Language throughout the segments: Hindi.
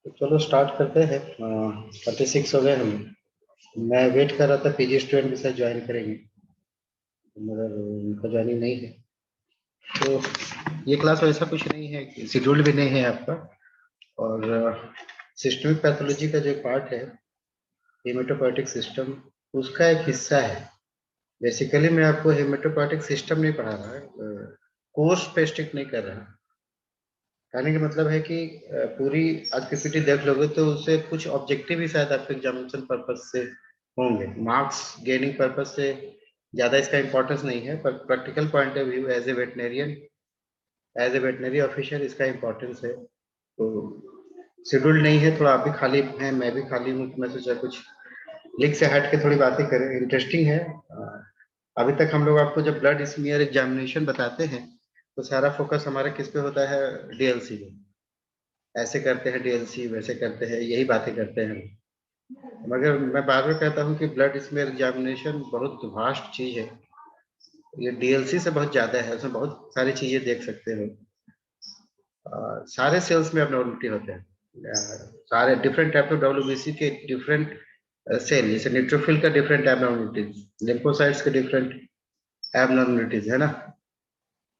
तो चलो स्टार्ट करते हैं। 36 हो गए हम। मैं वेट कर रहा था पीजी स्टूडेंट के साथ ज्वाइन करेंगे, मगर उनका ज्वाइनिंग नहीं है। तो ये क्लास वैसा कुछ नहीं है, शेड्यूल्ड भी नहीं है आपका। और सिस्टमिक पैथोलॉजी का जो पार्ट है, हेमेटोपोइटिक सिस्टम, उसका एक हिस्सा है। बेसिकली मैं आपको हेमेटोपोइटिक सिस्टम नहीं पढ़ा रहा, कोर्स पे स्टिक नहीं कर रहा। कहने का मतलब है कि पूरी आज की पीटी देख लोगे तो उससे कुछ ऑब्जेक्टिव ही शायद आपके एग्जामिनेशन पर्पज से होंगे, मार्क्स गेनिंग पर्पज से ज्यादा इसका इंपॉर्टेंस नहीं है। पर practical point of view as a veterinary officer इसका इंपॉर्टेंस है। तो शेड्यूल नहीं है, थोड़ा आप भी खाली हैं, मैं भी खाली हूँ, तो मैं सोचा कुछ लीग से हट के थोड़ी बातें करें, इंटरेस्टिंग है। अभी तक हम लोग आपको जब ब्लड स्मीयर एग्जामिनेशन बताते हैं तो सारा फोकस हमारा किस पे होता है? डीएलसी पे। ऐसे करते हैं डीएलसी, वैसे करते हैं, यही बातें करते हैं। मगर मैं बार बार कहता हूँ कि ब्लड स्मीयर एग्जामिनेशन बहुत वास्ट चीज है। ये डीएलसी से बहुत ज्यादा है, उसमें बहुत सारी चीजें देख सकते हो। सारे सेल्स में एबनॉर्मलिटी होते हैं। सारे डिफरेंट टाइप ऑफ डब्ल्यूबीसी के डिफरेंट सेल, जैसे न्यूट्रोफिल का डिफरेंट एबनॉर्मलिटीज, लिम्फोसाइट्स के डिफरेंट एबनॉर्मलिटीज है ना।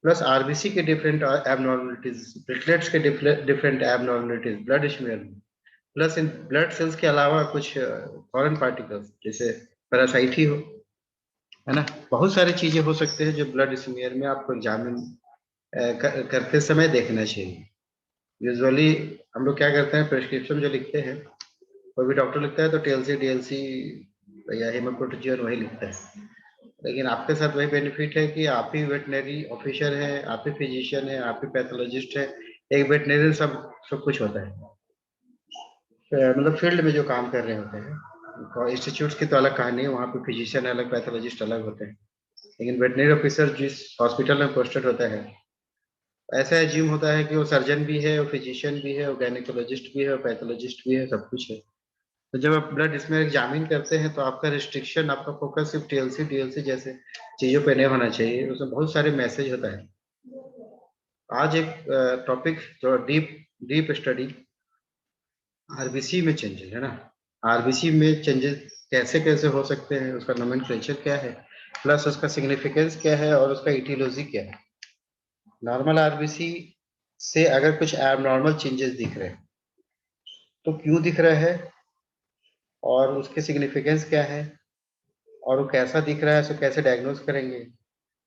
प्लस आरबीसी के डिफरेंट एबनॉर्मलिटीज, प्लेटलेट्स के डिफरेंट एबनॉर्मलिटीज ब्लड स्मीयर में। प्लस इन ब्लड सेल्स के अलावा कुछ फॉरेन पार्टिकल्स, जैसे पैरासाइट ही हो, है ना। बहुत सारी चीजें हो सकते हैं जो ब्लड स्मीयर में आपको एग्जामिन करते समय देखना चाहिए। यूजुअली हम लोग क्या करते हैं, प्रेस्क्रिप्शन जो लिखते हैं, कोई भी डॉक्टर लिखता है तो टीएलसी डीएलसी या हेमोप्रोटेजियन वही लिखता है। लेकिन आपके साथ वही बेनिफिट है कि आप ही वेटनरी ऑफिसर हैं, आप ही फिजिशियन हैं, आप ही पैथोलॉजिस्ट हैं। एक वेटनरी सब सब कुछ होता है। मतलब फील्ड में जो काम कर रहे होते हैं, इंस्टीट्यूट्स की तो अलग कहानी है, वहाँ पे फिजिशियन अलग, पैथोलॉजिस्ट अलग होते हैं। लेकिन वेटनरी ऑफिसर जिस हॉस्पिटल में पोस्टेड होता है, ऐसा एज्यूम होता है कि वो सर्जन भी है, वो फिजिशियन भी है, वो गायनेकोलॉजिस्ट भी है, वो पैथोलॉजिस्ट भी है, सब कुछ है। तो जब आप ब्लड इसमें एग्जामिन करते हैं तो आपका रिस्ट्रिक्शन, आपका फोकस सिर्फ टीएलसी डीएलसी जैसे चीजों पे नहीं होना चाहिए, उसमें बहुत सारे मैसेज होता है। आज एक टॉपिक जो डीप डीप स्टडी, आरबीसी में चेंजेस है ना। आरबीसी में चेंजेस कैसे कैसे हो सकते हैं, उसका नोमेनक्लेचर क्या है, प्लस उसका सिग्निफिकेंस क्या है और उसका इटियोलॉजी क्या है। नॉर्मल आरबीसी से अगर कुछ एबनॉर्मल चेंजेस दिख रहे हैं तो क्यों दिख रहा है, और उसके सिग्निफिकेंस क्या है, और वो कैसा दिख रहा है, उसको कैसे डायग्नोज करेंगे,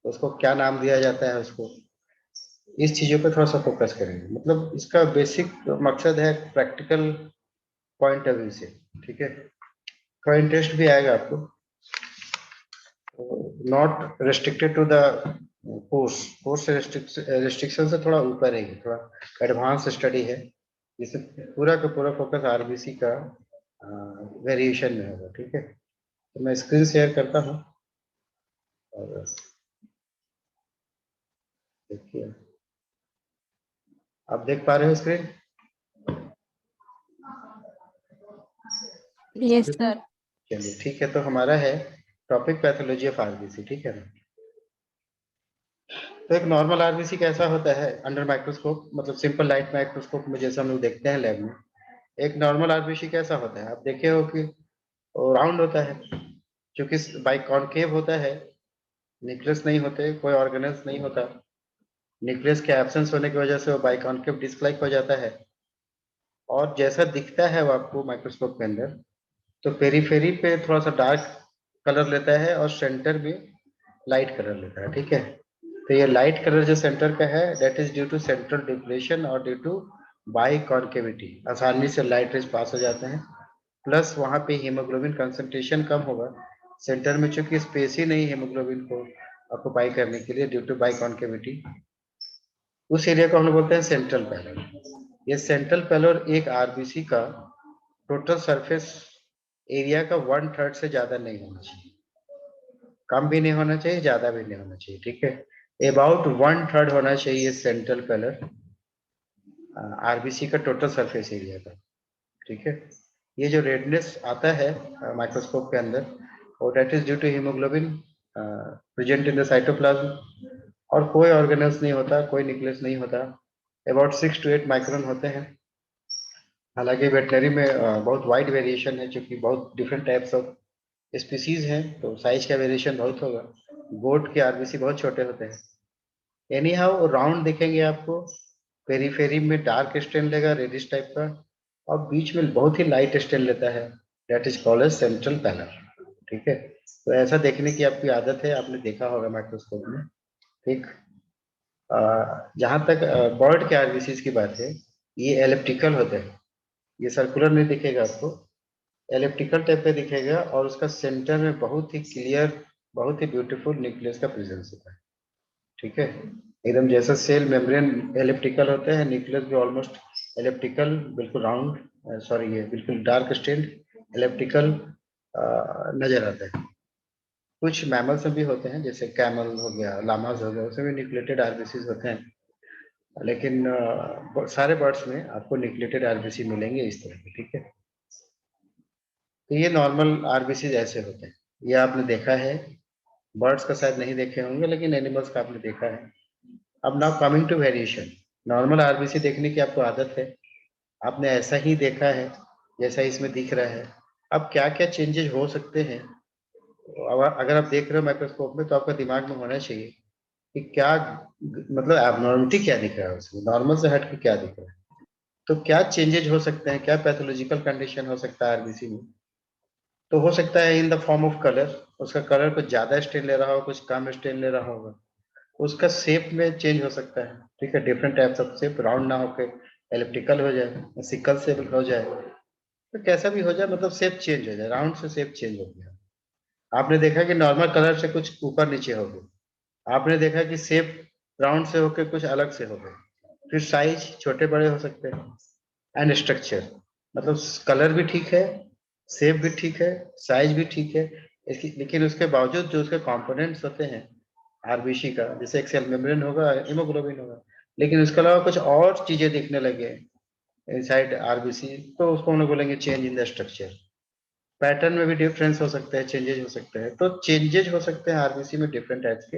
उसको क्या नाम दिया जाता है उसको, इस चीजों पे थोड़ा सा फोकस करेंगे। मतलब इसका बेसिक मकसद है प्रैक्टिकल पॉइंट ऑफ व्यू से, ठीक है। थोड़ा इंटरेस्ट भी आएगा आपको। Not restricted to the course, course restriction से थोड़ा ऊपर है, थोड़ा एडवांस स्टडी है, जिससे पूरा का पूरा फोकस आरबीसी का वेरिएशन में होगा, ठीक है। तो मैं स्क्रीन शेयर करता हूँ और देखिए, आप देख पा रहे हो स्क्रीन? Yes sir. चलिए ठीक है, तो हमारा है टॉपिक पैथोलॉजी ऑफ आरबीसी, ठीक है ना। तो एक नॉर्मल आरबीसी कैसा होता है अंडर माइक्रोस्कोप, मतलब सिंपल लाइट माइक्रोस्कोप में जैसे हम लोग देखते हैं लैब में। एक नॉर्मल आरबीसी कैसा होता है, आप देखे हो कि राउंड होता है, क्योंकि बाइकॉन्केव होता है, न्यूक्लियस नहीं होते, कोई ऑर्गेनेल्स नहीं होता। न्यूक्लियस के एब्सेंस होने की वजह से वो बाइकॉन्केव डिस्क लाइक हो जाता है। और जैसा दिखता है वो आपको माइक्रोस्कोप के अंदर, तो पेरीफेरी पे थोड़ा सा डार्क कलर लेता है और सेंटर में लाइट कलर लेता है, ठीक है। तो ये लाइट कलर जो सेंटर का है, that is due to central depletion और ड्यू टू बाई कॉन्केविटी, आसानी से लाइट रेज पास हो जाते हैं। प्लस वहाँ पे हीमोग्लोबिन कंसंट्रेशन कम होगा सेंटर में, चूंकि स्पेस ही नहीं हीमोग्लोबिन को ऑक्युपाई करने के लिए ड्यू टू बाई कॉन्केविटी। उस एरिया को हम लोग बोलते हैं सेंट्रल पैलोर। ये सेंट्रल पैलोर एक आरबीसी का टोटल सरफेस एरिया का 1/3 से ज्यादा नहीं होना चाहिए, कम भी नहीं होना चाहिए, ज्यादा भी नहीं होना चाहिए, ठीक है। अबाउट 1/3 होना चाहिए सेंट्रल पैलोर आरबीसी का टोटल सरफेस एरिया का, ठीक है। ये जो रेडनेस आता है माइक्रोस्कोप के अंदर, और that is due to haemoglobin present in the cytoplasm, और कोई ऑर्गेनल्स नहीं होता, कोई न्यूक्लियस नहीं होता। अबाउट 6 to 8 माइक्रोन होते हैं। हालांकि वेटनरी में बहुत वाइड वेरिएशन है, क्योंकि बहुत डिफरेंट टाइप्स ऑफ स्पीसीज हैं, तो साइज का वेरिएशन बहुत होगा। गोट के आरबीसी बहुत छोटे होते हैं। एनी हाउ राउंड दिखेंगे आपको, पेरीफेरी में डार्क स्टेन लेगा रेडिश टाइप का, और बीच में बहुत ही लाइट स्टेन लेता है, that is called as central pallor. ठीक है, तो ऐसा देखने की आपकी आदत है, आपने देखा होगा माइक्रोस्कोप में। ठीक। जहाँ तक बर्ड के आरबीसी की बात है, ये एलिप्टिकल होते हैं, ये सर्कुलर नहीं दिखेगा आपको, एलिप्टिकल टाइप पे दिखेगा, और उसका सेंटर में बहुत ही क्लियर, बहुत ही ब्यूटीफुल न्यूक्लियस का प्रेजेंस होता है। ठीक है, एकदम जैसा सेल मेम्ब्रेन एलिप्टिकल होते हैं, न्यूक्लियस भी ऑलमोस्ट एलिप्टिकल, बिल्कुल राउंड, सॉरी ये बिल्कुल डार्क स्टेन्ड एलिप्टिकल नजर आता है। कुछ मैमल्स में भी होते हैं, जैसे कैमल हो गया, लामाज हो गया, उसमें भी न्यूक्लिएटेड आरबीसी होते हैं, लेकिन सारे बर्ड्स में आपको न्यूक्लिएटेड आरबीसी मिलेंगे इस तरह के। ठीक है, तो ये नॉर्मल आरबीसी ऐसे होते हैं, ये आपने देखा है। बर्ड्स का शायद नहीं देखे होंगे, लेकिन एनिमल्स का आपने देखा है। अब now coming to variation, normal RBC देखने की आपको आदत है, आपने ऐसा ही देखा है जैसा इसमें दिख रहा है। अब क्या क्या चेंजेस हो सकते हैं, अब अगर आप देख रहे हो माइक्रोस्कोप में, तो आपका दिमाग में होना चाहिए कि क्या मतलब एबनॉर्मलिटी क्या दिख रहा है उसमें, नॉर्मल से हट के क्या दिख रहा है, तो क्या चेंजेस हो सकते हैं, क्या पैथोलॉजिकल कंडीशन हो सकता है आरबीसी में। तो हो सकता है in the form of colour, उसका कलर कुछ ज्यादा स्टेन ले रहा हो, कुछ कम स्टेन ले रहा होगा, उसका शेप में चेंज हो सकता है। ठीक है, different types of shape, round ना होके एलिप्टिकल हो जाए, सिकल शेप हो जाए, तो कैसा भी हो जाए, मतलब शेप चेंज हो जाए, राउंड से शेप चेंज हो गया। आपने देखा कि नॉर्मल कलर से कुछ ऊपर नीचे हो गए, आपने देखा कि शेप राउंड से होके कुछ अलग से हो गए, फिर साइज छोटे बड़े हो सकते हैं, एंड स्ट्रक्चर, मतलब कलर भी ठीक है, शेप भी ठीक है, साइज भी ठीक है, इसकी लेकिन उसके बावजूद जो उसके कंपोनेंट्स होते हैं आरबीसी का, जैसे एक सेल मेम्ब्रेन होगा, हीमोग्लोबिन होगा, लेकिन उसके अलावा कुछ और चीजें दिखने लगे इनसाइड आरबीसी, तो उसको हम लोग बोलेंगे change in the structure. Pattern में भी डिफरेंस हो सकते हैं, चेंजेस हो सकते हैं, तो चेंजेस हो सकते हैं आरबीसी में डिफरेंट टाइप्स के,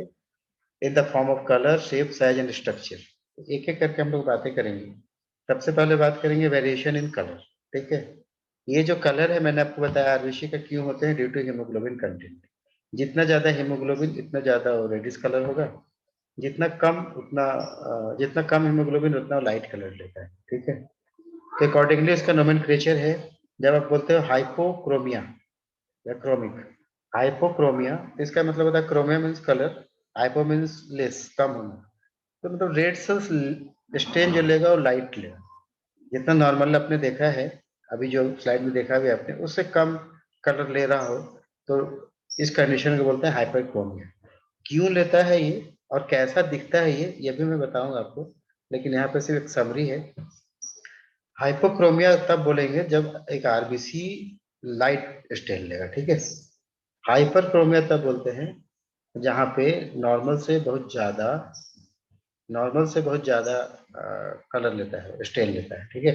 in the form of colour, shape, size and structure. एक एक करके हम लोग बातें करेंगे। सबसे पहले बात करेंगे वेरिएशन इन कलर। ठीक है, ये जो कलर है मैंने आपको बताया आरबीसी का क्यों होते हैं, ड्यू टू हीमोग्लोबिन कंटेंट। जितना ज्यादा हीमोग्लोबिन इतना ज्यादा रेडिश कलर होगा, जितना कम उतना जितना कम हीमोग्लोबिन उतना लाइट कलर लेता है। ठीक है, तो अकॉर्डिंगली इसका नोमेनक्लेचर है, जब आप बोलते हो हाइपोक्रोमिया या क्रोमिक, हाइपोक्रोमिया इसका मतलब होता है, chromia means colour, hypo means less, कम होना, तो मतलब रेड सेल्स स्टेन जो लेगा वो लाइट लेगा, जितना नॉर्मल आपने देखा है, अभी जो स्लाइड में देखा भी आपने, उससे कम कलर ले रहा हो, तो इस कंडीशन को बोलते हैं हाइपरक्रोमिया। क्यों लेता है ये और कैसा दिखता है ये भी मैं बताऊंगा आपको, लेकिन यहाँ पे सिर्फ एक समरी है। हाइपोक्रोमिया तब बोलेंगे जब एक आरबीसी लाइट स्टेन लेगा। ठीक है, हाइपरक्रोमिया तब बोलते हैं जहाँ पे नॉर्मल से बहुत ज्यादा, नॉर्मल से बहुत ज्यादा कलर लेता है, स्टेन लेता है। ठीक है,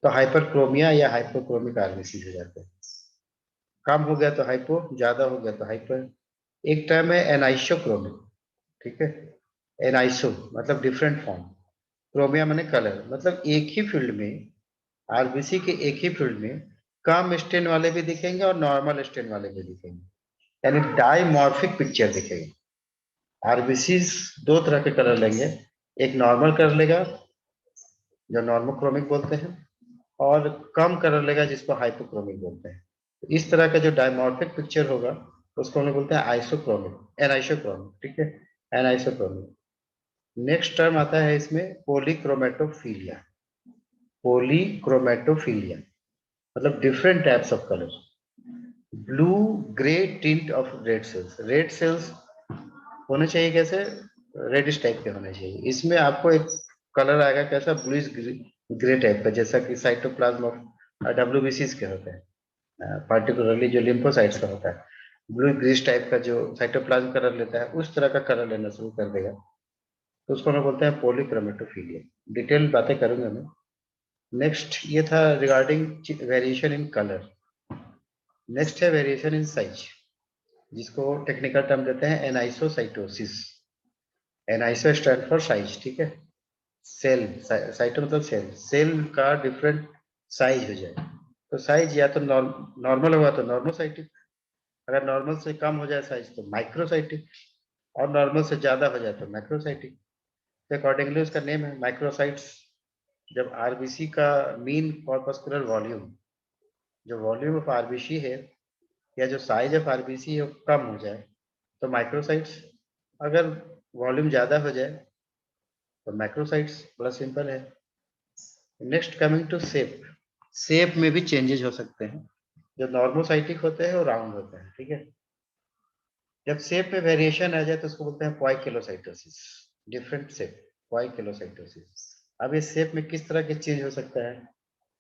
तो हाइपरक्रोमिया या हाइपोक्रोमिक आरबीसी हो जाते हैं। कम हो गया तो हाइपो, ज्यादा हो गया तो हाइपर। एक टर्म है एनाइसोक्रोमिक। ठीक है, एनाइसो मतलब डिफरेंट फॉर्म, क्रोमिया माने कलर, मतलब एक ही फील्ड में, आरबीसी के एक ही फील्ड में कम स्टेन वाले भी दिखेंगे और नॉर्मल स्टेन वाले भी दिखेंगे, यानी डाइमॉर्फिक पिक्चर दिखेगी। आरबीसी दो तरह के कलर लेंगे, एक नॉर्मल कलर लेगा जो नॉर्मल क्रोमिक बोलते हैं, और कम कलर लेगा जिसको हाइपोक्रोमिक बोलते हैं। तो इस तरह का जो डायमॉर्फिक पिक्चर होगा उसको हम लोग बोलते हैं आइसोक्रोमिक, एनाइसोक्रोमिक। ठीक है, एनाइसोक्रोमिक। नेक्स्ट टर्म आता है इसमें पॉलीक्रोमेटोफिलिया। पॉलीक्रोमेटोफिलिया मतलब different types of colour, blue grey tint of red cells, red cells होने चाहिए कैसे, रेडिश टाइप के होने चाहिए। इसमें आपको एक कलर आएगा कैसा, ब्लूइश ग्रे टाइप का, जैसा कि साइटोप्लाज्म ऑफ डब्ल्यूबीसी के होते हैं, पार्टिकुलरली जो लिम्फोसाइट्स का होता है, ब्लू ग्रीस टाइप का जो साइटोप्लाज्म कलर लेता है, उस तरह का कलर लेना शुरू कर देगा, तो उसको हम बोलते हैं पॉलीक्रोमेटोफिलिया। डिटेल बातें करूंगा मैं। नेक्स्ट ये था regarding variation in colour. Next है वेरिएशन इन साइज, जिसको टेक्निकल टर्म देते हैं anisocytosis. Aniso stand for size. ठीक है, सेल, साइटो मतलब सेल, सेल का डिफरेंट साइज हो जाए। तो साइज या तो नॉर्मल होगा तो नॉर्मोसाइटिक, अगर नॉर्मल से कम हो जाए साइज तो माइक्रोसाइटिक, और नॉर्मल से ज्यादा हो जाए तो मैक्रोसाइटिक। तो अकॉर्डिंगली उसका नेम है माइक्रोसाइट्स। जब आरबीसी का मीन कॉर्पस्कुलर वॉल्यूम, जो वॉल्यूम ऑफ आरबीसी है या जो साइज ऑफ आरबीसी है वो कम हो जाए तो माइक्रोसाइट्स, अगर वॉल्यूम ज्यादा हो जाए तो मैक्रोसाइट्स। बड़ा सिंपल है। Next coming to shape. Shape में भी चेंजेस हो सकते हैं। जो नॉर्मोसाइटिक होते हैं वो राउंड होते हैं, ठीक है। जब शेप में वेरिएशन आ जाए तो उसको बोलते हैं पॉइकिलोसाइटोसिस, डिफरेंट शेप, पॉइकिलोसाइटोसिस। अब इस शेप में किस तरह के चेंज हो सकता है?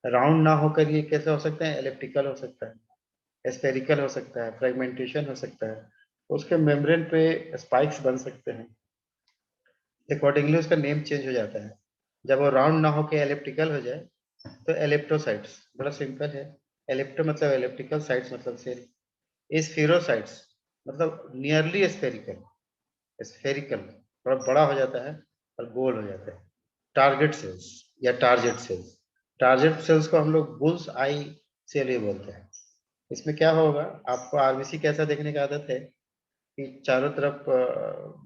राउंड ना होकर ये कैसे हो सकता है? एलिप्टिकल हो सकता है, स्फेरिकल हो सकता है, फ्रेगमेंटेशन हो सकता है, उसके मेम्ब्रेन पे स्पाइक्स बन सकते हैं। अकॉर्डिंगली उसका नेम चेंज हो जाता है। जब वो राउंड ना होकर एलिप्टिकल हो जाए तो एलिप्टोसाइट्स। बड़ा सिंपल है। एलिप्टो मतलब एलिप्टिकल, साइट्स मतलब सेल। स्फीरोसाइट्स मतलब नियरली स्फेरिकल, स्फेरिकल थोड़ा बड़ा हो जाता है और गोल हो जाता है। टारगेट सेल्स या टारगेट सेल्स, टारगेट सेल्स को हम लोग बुल्स आई सेल ही बोलते हैं। इसमें क्या होगा, आपको आरबीसी कैसा देखने का आदत है कि चारों तरफ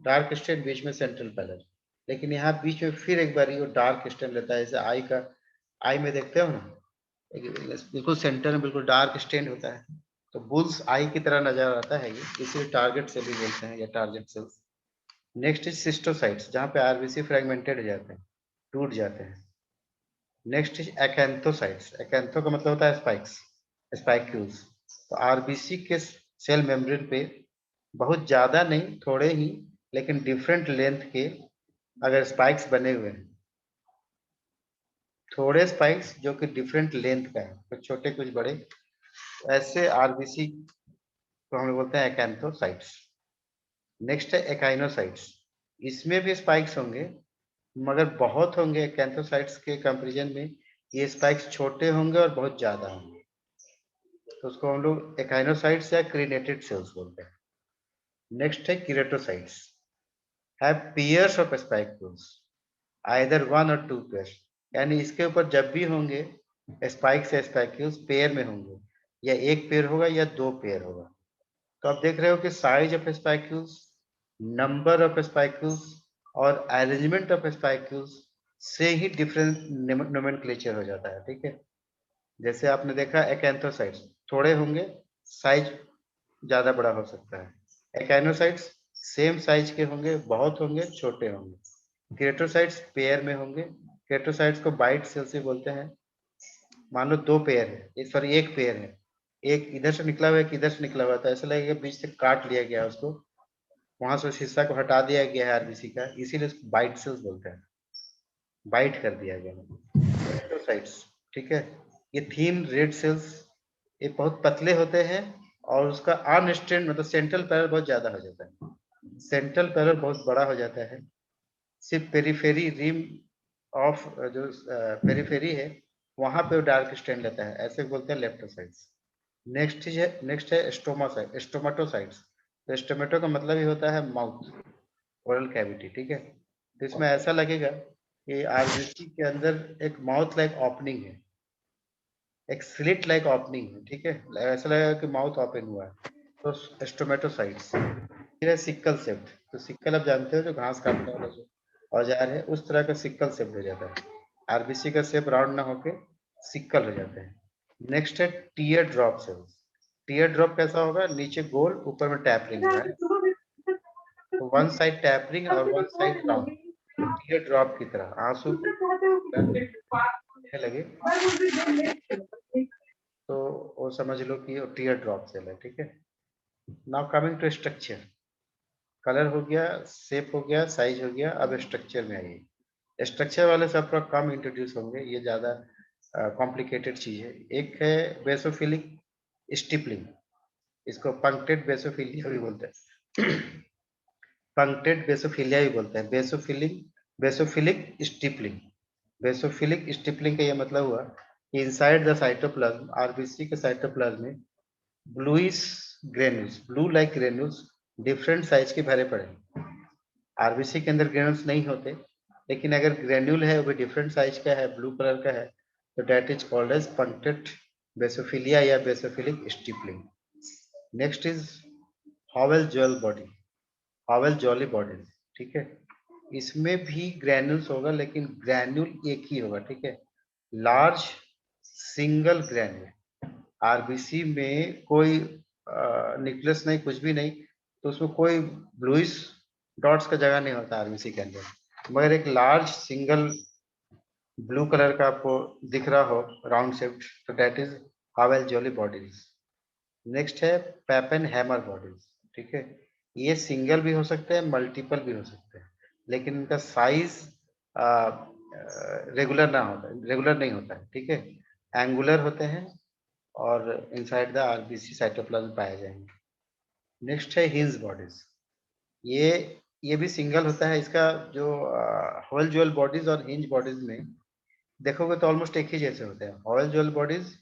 डार्क स्टेन, बीच में सेंट्रल पैनल, लेकिन यहाँ बीच में फिर एक बार वो डार्क स्टेन लेता है, जैसे आई का, आई में देखते हो ना, बिल्कुल सेंटर में बिल्कुल डार्क स्टेन होता है। तो बुल्स आई की तरह नजर आता है ये, इसीलिए टारगेट सेल भी बोलते हैं या टारगेट सेल्स। नेक्स्ट इज सिस्टोसाइट्स, जहाँ पे आरबीसी फ्रेगमेंटेड हो जाते हैं, टूट जाते हैं। Next is एक्ैंथोसाइट्स। एक्ैंथो का मतलब होता है स्पाइक्स, स्पाइक्यूल्स। तो आरबीसी के सेल मेम्ब्रेन पे बहुत ज्यादा नहीं, थोड़े ही, लेकिन डिफरेंट लेंथ के अगर स्पाइक्स बने हुए हैं, थोड़े स्पाइक्स जो कि डिफरेंट लेंथ का है, कुछ छोटे कुछ बड़े, ऐसे आरबीसी को हम लोग बोलते हैं एक्ैंथोसाइट्स। नेक्स्ट है एकाइनोसाइट्स। इसमें भी स्पाइक्स होंगे मगर बहुत होंगे, एक्ैंथोसाइट्स के कंपैरिजन में ये स्पाइक्स छोटे होंगे और बहुत ज्यादा होंगे। तो उसको हम लोग एकाइनोसाइट्स या क्रीनेटेड सेल्स बोलते हैं। नेक्स्ट है keratocytes, have pairs of spicules, either one और टू पेयर, यानी इसके ऊपर जब भी होंगे स्पाइक्स या स्पाइक्यूल्स पेयर में होंगे, या एक पेयर होगा या दो पेयर होगा। तो आप देख रहे हो कि size of spicules, number of spicules और अरेंजमेंट ऑफ स्पाइक्यूल्स से ही डिफरेंट नोमेनक्लेचर हो जाता है, ठीक है। जैसे आपने देखा एक्ैंथोसाइट्स थोड़े होंगे, साइज ज्यादा बड़ा हो सकता है। एक्ैइनोसाइट्स सेम साइज के होंगे, बहुत होंगे, छोटे होंगे। केरेटोसाइट्स पेयर में होंगे। केरेटोसाइट्स को बाइट सेल से बोलते हैं। मान लो दो पेयर है, सॉरी एक पेयर है, एक इधर से निकला हुआ है, एक इधर से निकला हुआ था, ऐसा लगेगा बीच से काट लिया गया उसको, वहां से उस हिस्सा को हटा दिया गया है आरबीसी का, इसीलिए उसको बाइट सेल्स बोलते हैं, बाइट कर दिया गया केरेटोसाइट्स, ठीक है। ये थीन रेड सेल्स, ये बहुत पतले होते हैं और उसका अनस्ट्रेंड मतलब सेंट्रल पैरल बहुत ज्यादा हो जाता है, सेंट्रल पैरल बहुत बड़ा हो जाता है। सिर्फ पेरीफेरी रिम ऑफ जो पेरीफेरी है वहां पे डार्क स्टेन लेता है, ऐसे बोलते हैं लेप्टोसाइट्स। नेक्स्ट है स्टोमासाइट, स्टोमेटोसाइट्स। तो स्टोमेटो का मतलब ही होता है माउथ, ओरल कैविटी, ठीक है। तो इसमें ऐसा लगेगा कि आरबीसी के अंदर एक माउथ लाइक ओपनिंग है, एक स्लिट लाइक ओपनिंग है, ठीक है, ऐसा लगेगा कि माउथ ओपन हुआ है। तो स्टोमेटोसाइट्स। फिर है सिक्कल सेप्ट। तो सिक्कल आप जानते हो, जो घास काटने वाला जो औजार है, उस तरह का सिक्कल सेप्ट हो जाता है। आरबीसी का शेप राउंड ना होके सिक्कल हो जाता है। नेक्स्ट है tear drop cells. Tear drop कैसा होगा, नीचे गोल, ऊपर में टैपरिंग हुआ है, तो वन साइड टैपरिंग और one side round, tier drop की तरह आंसू लगे, तो वो समझ लो कि टीयर ड्रॉप सेल है, ठीक है। Now coming to structure. Colour हो गया, शेप हो गया, साइज हो गया, अब स्ट्रक्चर में आइए। स्ट्रक्चर वाले सब थोड़ा कम इंट्रोड्यूस होंगे, ये ज्यादा कॉम्प्लिकेटेड चीज है। एक है बेसोफिलिक स्टिपलिंग, इसको पंक्टेड बेसोफिलिया भी बोलते हैं। पंक्टेड बेसोफिलिया भी बोलते हैं। Basophilic stippling. बेसोफिलिक स्टिपलिंग का ये मतलब हुआ कि इनसाइड द साइटोप्लाज्म, आरबीसी के साइटोप्लाज्म में bluish granules, blue like granules different size के भरे पड़े। आरबीसी के अंदर ग्रेन्यूल्स नहीं होते, लेकिन अगर ग्रेन्यूल है वो भी डिफरेंट साइज का है, ब्लू कलर का है, तो that is called as punctate basophilia या basophilic stippling. Next is Howell Jolly body, Howell Jolly body, ठीक है। इसमें भी ग्रैन्यूल्स होगा, लेकिन ग्रैन्यूल एक ही होगा, ठीक है, लार्ज सिंगल ग्रैन्यूल। आरबीसी में कोई न्यूक्लियस नहीं, कुछ भी नहीं, तो उसमें कोई ब्लूइश डॉट्स का जगह नहीं होता आरबीसी के अंदर, मगर एक लार्ज सिंगल ब्लू कलर का आपको दिख रहा हो राउंड शेप, तो that is Howell Jolly bodies. Next है पैपेन हैमर बॉडीज, ठीक है। ये सिंगल भी हो सकते हैं, मल्टीपल भी हो सकते हैं, लेकिन इनका साइज रेगुलर ना होता है, रेगुलर नहीं होता है, ठीक है, एंगुलर होते हैं और इनसाइड द आरबीसी साइटोप्लाज्म पाए जाएंगे। नेक्स्ट है हिंज बॉडीज, ये ये भी सिंगल होता है। इसका जो होल ज्वेल बॉडीज और हिंज बॉडीज में देखोगे तो ऑलमोस्ट एक ही जैसे होते हैं। होल ज्वेल बॉडीज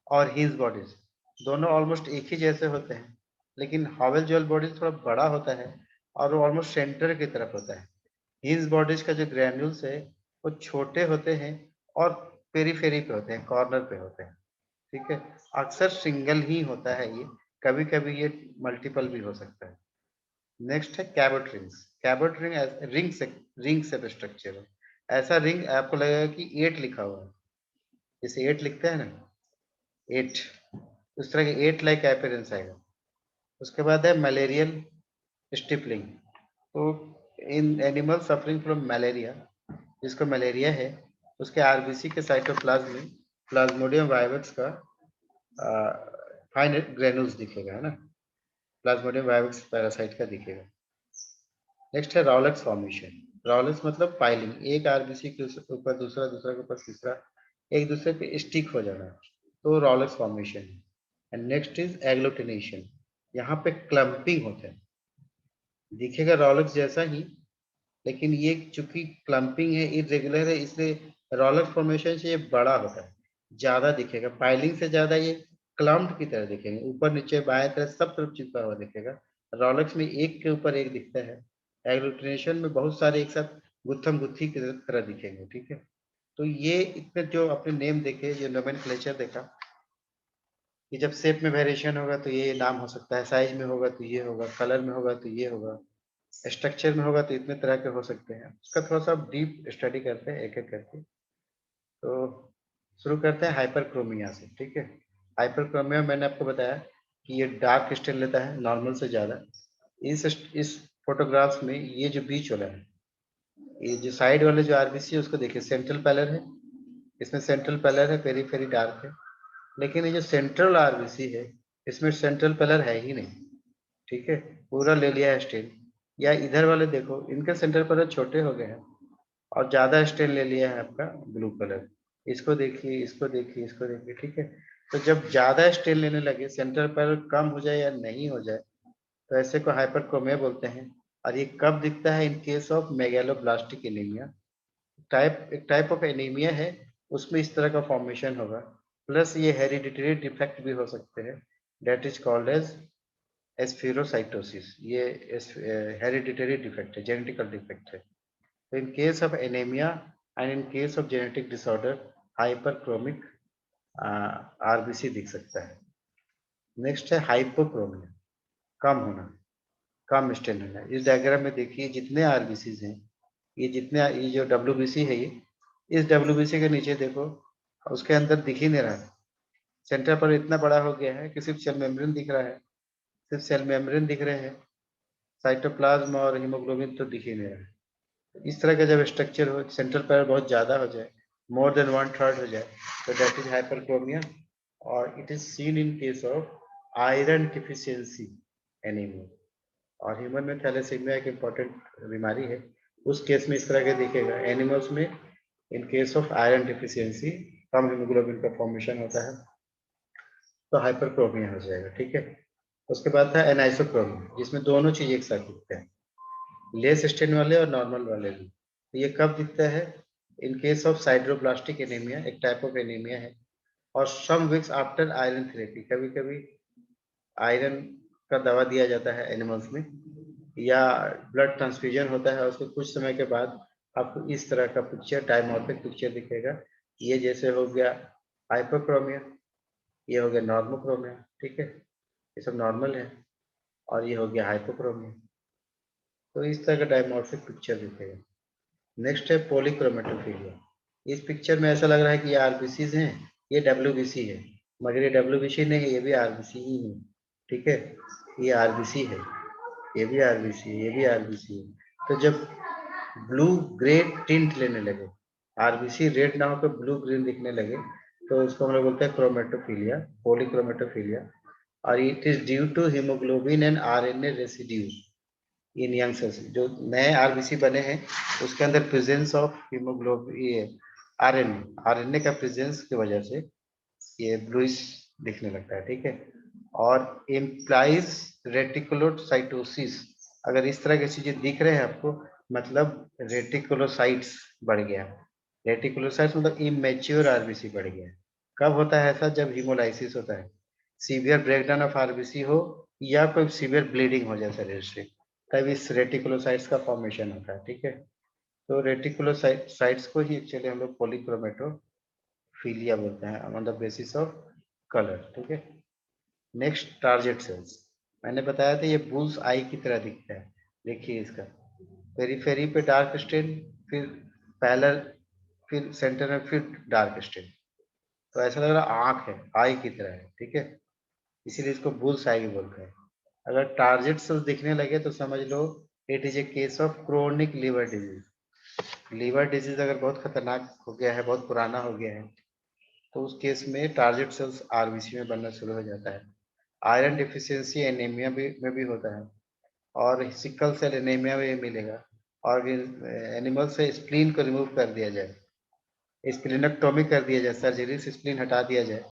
और हिंज बॉडीज दोनों ऑलमोस्ट एक ही जैसे होते हैं, लेकिन हॉवेल ज्वेल बॉडीज थोड़ा बड़ा होता है और वो ऑलमोस्ट सेंटर की तरफ होता है। हिंज बॉडीज का जो ग्रैन्यूल्स है वो छोटे होते हैं और पेरीफेरी पे होते हैं, कॉर्नर पे होते हैं, ठीक है। अक्सर सिंगल ही होता है ये, कभी कभी ये मल्टीपल भी हो सकता है। नेक्स्ट है Cabot rings. Cabot ring ring से स्ट्रक्चर है। ऐसा रिंग आपको लगेगा कि 8 लिखा हुआ है, जैसे 8 लिखते हैं ना, 8, उस तरह के 8 लाइक अपीयरेंस आएगा। उसके बाद है मलेरियल स्टिपलिंग। तो in animal suffering from malaria, जिसको मलेरिया है, उसके आरबीसी के साइटोप्लाज्म में प्लाज्मोडियम वाइवक्स का फाइन ग्रेनुल्स दिखेगा, है ना, प्लाज्मोडियम वाइवक्स पैरासाइट का दिखेगा। नेक्स्ट है रॉलेक्स फॉर्मेशन। रॉलेक्स मतलब पाइलिंग, एक आरबीसी के ऊपर दूसरा, दूसरा के ऊपर तीसरा, एक दूसरे पे स्टिक हो जाना, तो रॉलेक्स फॉर्मेशन है। एंड नेक्स्ट इज एग्लूटिनेशन, यहाँ पे क्लम्पिंग होता है, दिखेगा रॉलेक्स जैसा ही, लेकिन ये चूंकि क्लम्पिंग है, इरेगुलर है, इसलिए रॉलेक्स फॉर्मेशन से ये बड़ा होता है, ज्यादा दिखेगा, पाइलिंग से ज्यादा ये क्लम्प्ड की तरह दिखेंगे, ऊपर नीचे बाएं तरफ सब तरफ चिपका हुआ दिखेगा। रॉलेक्स में एक के ऊपर एक दिखता है, एग्लूटिनेशन में बहुत सारे एक साथ गुत्थम गुत्थी की तरह दिखेंगे, ठीक है। तो ये इतने जो अपने नेम देखे, ये नोमेनक्लेचर देखा कि जब शेप में वेरिएशन होगा तो ये नाम हो सकता है, साइज में होगा तो ये होगा, कलर में होगा तो ये होगा, स्ट्रक्चर में होगा तो इतने तरह के हो सकते हैं। उसका थोड़ा सा डीप स्टडी करते हैं एक एक करके। तो शुरू करते हैं हाइपरक्रोमिया से, ठीक है। हाइपरक्रोमिया मैंने आपको बताया कि ये डार्क क्रिस्टल लेता है नॉर्मल से ज्यादा। इस फोटोग्राफ्स में ये जो बीच वाला है, ये जो साइड वाले जो आरबीसी है उसको देखिए, सेंट्रल पैलर है, इसमें सेंट्रल पैलर है, पेरीफेरी डार्क है। लेकिन ये जो सेंट्रल आरबीसी है, इसमें सेंट्रल पैलर है ही नहीं, ठीक है, पूरा ले लिया है स्टेन। या इधर वाले देखो, इनके सेंट्रल पैलर छोटे हो गए हैं और ज्यादा स्टेन ले लिया है आपका ब्लू कलर। इसको देखिए, इसको देखिए, इसको देखिए, ठीक है। तो जब ज्यादा स्टेन लेने लगे, सेंट्रल पैलर कम हो जाए या नहीं हो जाए, तो ऐसे को हाइपरक्रोमिया बोलते हैं। और ये कब दिखता है? इन केस ऑफ मेगालोब्लास्टिक एनीमिया, एक टाइप ऑफ एनीमिया है, उसमें इस तरह का फॉर्मेशन होगा। प्लस ये हेरिडिटरी डिफेक्ट भी हो सकते हैं, डेट इज कॉल्ड एज एस्फेरोसाइटोसिस। ये हेरिडिटरी डिफेक्ट है, जेनेटिकल डिफेक्ट है। तो इन case of anaemia and in case of genetic disorder, hyperchromic RBC दिख सकता है। नेक्स्ट है हाइपोक्रोमिया, कम होना, कम स्टेन होना। इस डायग्राम में देखिए जितने आरबीसी हैं, ये जो डब्ल्यूबीसी है, ये इस डब्ल्यूबीसी के नीचे देखो, उसके अंदर दिख ही नहीं रहा, सेंटर पर इतना बड़ा हो गया है कि सिर्फ सेल मेम्ब्रेन दिख रहा है, सिर्फ सेल मेम्ब्रेन दिख रहे हैं, साइटोप्लाज्म और हीमोग्लोबिन तो दिख ही नहीं रहा है। इस तरह का जब स्ट्रक्चर हो, सेंट्रल पैर बहुत ज्यादा हो जाए, मोर देन 1/3 हो जाए, तो दैट इज हाइपरक्रोमिया। और it is seen in case of iron deficiency anaemia. और ह्यूमन में थैलेसीमिया एक इम्पोर्टेंट बीमारी है, उस केस में इस तरह के दिखेगा। एनिमल्स में इन case of iron deficiency, come haemoglobin का फॉर्मेशन होता है, तो हाइपरक्रोमिया हो जाएगा, ठीक है। उसके बाद था एनाइसोक्रोमिया, जिसमें दोनों चीज एक साथ दिखते हैं, लेस स्टेन वाले और नॉर्मल वाले भी। तो ये कब दिखता है? इन केस ऑफ साइड्रोब्लास्टिक एनीमिया, एक टाइप ऑफ एनीमिया है, और सम वीक्स आफ्टर आयरन थेरेपी, कभी कभी आयरन का दवा दिया जाता है एनिमल्स में, या ब्लड ट्रांसफ्यूजन होता है, उसके कुछ समय के बाद आपको इस तरह का पिक्चर, डायमॉर्फिक पिक्चर दिखेगा, ये जैसे हो गया हाइपोक्रोमिया, ये हो गया नॉर्मोक्रोमिया, ठीक है, ये सब नॉर्मल है, और ये हो गया हाइपोक्रोमिया। तो इस तरह का डायमॉर्फिक पिक्चर दिखेगा। नेक्स्ट है पॉलीक्रोमेटोफिलिया। इस पिक्चर में ऐसा लग रहा है कि ये आरबीसीज हैं, ये डब्ल्यूबीसी है, मगर ये डब्ल्यूबीसी नहीं है, ये भी आरबीसी ही है, ठीक है, ये आरबीसी है, ये भी आरबीसी है, ये भी आरबीसी है। तो जब ब्लू ग्रे टिंट लेने लगे, आरबीसी रेड ना होकर ब्लू ग्रीन दिखने लगे, तो उसको हम लोग बोलते हैं क्रोमेटोफिलिया, पॉलीक्रोमेटोफिलिया। और it is due to haemoglobin and RNA residues in young cells. जो नए आरबीसी बने हैं उसके अंदर प्रेजेंस ऑफ हीमोग्लोबिन, ये आरएनए का प्रेजेंस की वजह से ये ब्लूइश दिखने लगता है, ठीक है। और इम्प्लाइज रेटिकुलोसाइटोसिस, अगर इस तरह की चीजें दिख रहे हैं आपको, मतलब रेटिकुलोसाइट्स बढ़ गया। रेटिकुलोसाइट्स मतलब इमेच्योर आरबीसी बढ़ गया। कब होता है ऐसा? जब हीमोलाइसिस होता है, सीवियर ब्रेकडाउन ऑफ आरबीसी हो, या कोई सीवियर ब्लीडिंग हो जाए शरीर से, तब इस रेटिकुलोसाइट्स का फॉर्मेशन होता है, ठीक है। तो रेटिकुलोसाइट्स को ही एक्चुअली हम लोग पॉलीक्रोमेटोफिलिया बोलते हैं on the basis of colour, ठीक है। नेक्स्ट टारगेट सेल्स, मैंने बताया था ये बुल्स आई की तरह दिखता है। देखिए इसका पेरीफेरी पे डार्क स्टेन, फिर पैरेलल, फिर सेंटर में फिर डार्क स्टेन, तो ऐसा लग रहा आंख है, आई की तरह है, ठीक है, इसीलिए इसको बुल्स आई बोलते हैं। अगर टारगेट सेल्स दिखने लगे तो समझ लो it is a case of chronic liver disease. Liver disease अगर बहुत खतरनाक हो गया है, बहुत पुराना हो गया है, तो उस केस में टारगेट सेल्स आरबीसी में बनना शुरू हो जाता है। आयरन डिफिशियंसी एनीमिया में भी होता है, और सिकल सेल एनीमिया में मिलेगा। और एनिमल से स्प्लीन को रिमूव कर दिया जाए, स्प्लीनेक्टोमी कर दिया जाए, सर्जरी से स्प्लीन हटा दिया जाए,